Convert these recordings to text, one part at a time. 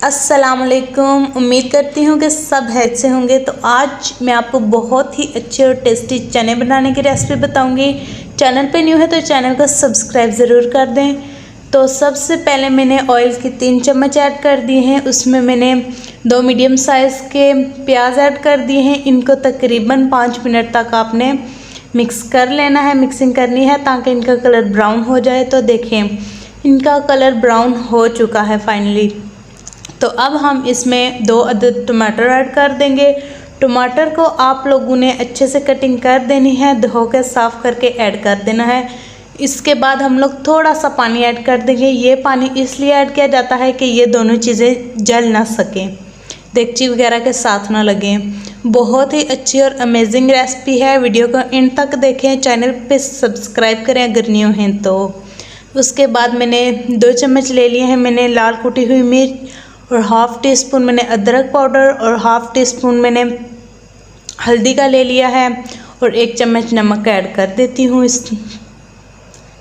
अस्सलाम वालेकुम। उम्मीद करती हूँ कि सब खैरियत से होंगे। तो आज मैं आपको बहुत ही अच्छे और टेस्टी चने बनाने की रेसिपी बताऊँगी। चैनल पे न्यू है तो चैनल को सब्सक्राइब ज़रूर कर दें। तो सबसे पहले मैंने ऑयल की 3 चम्मच ऐड कर दिए हैं। उसमें मैंने 2 मीडियम साइज़ के प्याज ऐड कर दिए हैं। इनको तकरीबन 5 मिनट तक आपने मिक्स कर लेना है, मिक्सिंग करनी है ताकि इनका कलर ब्राउन हो जाए। तो देखें इनका कलर ब्राउन हो चुका है फाइनली। तो अब हम इसमें 2 अदद टमाटर ऐड कर देंगे। टमाटर को आप लोगों ने अच्छे से कटिंग कर देनी है, धो के साफ़ करके ऐड कर देना है। इसके बाद हम लोग थोड़ा सा पानी ऐड कर देंगे। ये पानी इसलिए ऐड किया जाता है कि ये दोनों चीज़ें जल ना सकें, देगची वगैरह के साथ ना लगें। बहुत ही अच्छी और अमेजिंग रेसिपी है। वीडियो को एंड तक देखें, चैनल पे सब्सक्राइब करें अगर न्यू हैं तो। उसके बाद मैंने 2 चम्मच ले लिए हैं मैंने लाल कुटी हुई मिर्च, और हाफ़ टी स्पून मैंने अदरक पाउडर, और हाफ़ टी स्पून मैंने हल्दी का ले लिया है, और 1 चम्मच नमक ऐड कर देती हूँ।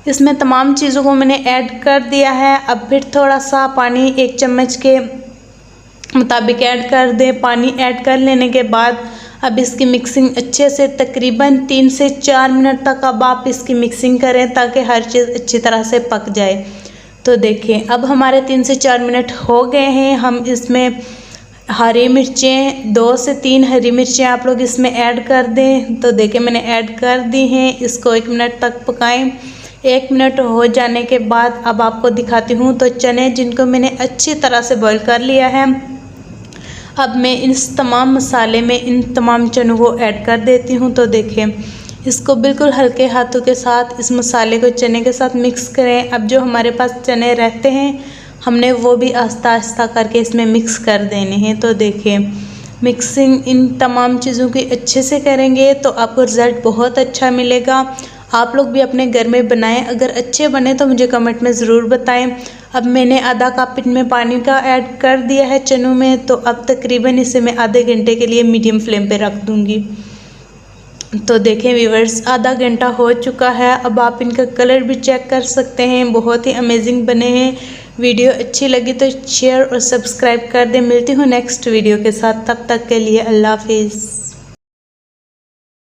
इसमें तमाम चीज़ों को मैंने ऐड कर दिया है। अब फिर थोड़ा सा पानी 1 चम्मच के मुताबिक ऐड कर दें। पानी ऐड कर लेने के बाद अब इसकी मिक्सिंग अच्छे से तकरीबन 3 से 4 मिनट तक अब आप इसकी मिक्सिंग करें ताकि हर चीज़ अच्छी तरह से पक जाए। तो देखें अब हमारे 3 से 4 मिनट हो गए हैं। हम इसमें हरी मिर्चें 2 से 3 हरी मिर्चें आप लोग इसमें ऐड कर दें। तो देखें मैंने ऐड कर दी हैं। इसको 1 मिनट तक पकाएं। 1 मिनट हो जाने के बाद अब आपको दिखाती हूँ। तो चने जिनको मैंने अच्छी तरह से बॉईल कर लिया है, अब मैं इस तमाम मसाले में इन तमाम चनों को ऐड कर देती हूँ। तो देखें इसको बिल्कुल हल्के हाथों के साथ इस मसाले को चने के साथ मिक्स करें। अब जो हमारे पास चने रहते हैं हमने वो भी आस्ता आस्ता करके इसमें मिक्स कर देने हैं। तो देखें मिक्सिंग इन तमाम चीज़ों की अच्छे से करेंगे तो आपको रिज़ल्ट बहुत अच्छा मिलेगा। आप लोग भी अपने घर में बनाएं। अगर अच्छे बने तो मुझे कमेंट में ज़रूर बताएं। अब मैंने आधा कप इनमें पानी का ऐड कर दिया है चनों में। तो अब तकरीबन इसे मैं आधे घंटे के लिए मीडियम फ्लेम पे रख दूँगी। तो देखें व्यूअर्स आधा घंटा हो चुका है। अब आप इनका कलर भी चेक कर सकते हैं, बहुत ही अमेजिंग बने हैं। वीडियो अच्छी लगी तो शेयर और सब्सक्राइब कर दें। मिलती हूँ नेक्स्ट वीडियो के साथ, तब तक के लिए अल्लाह हाफिज़।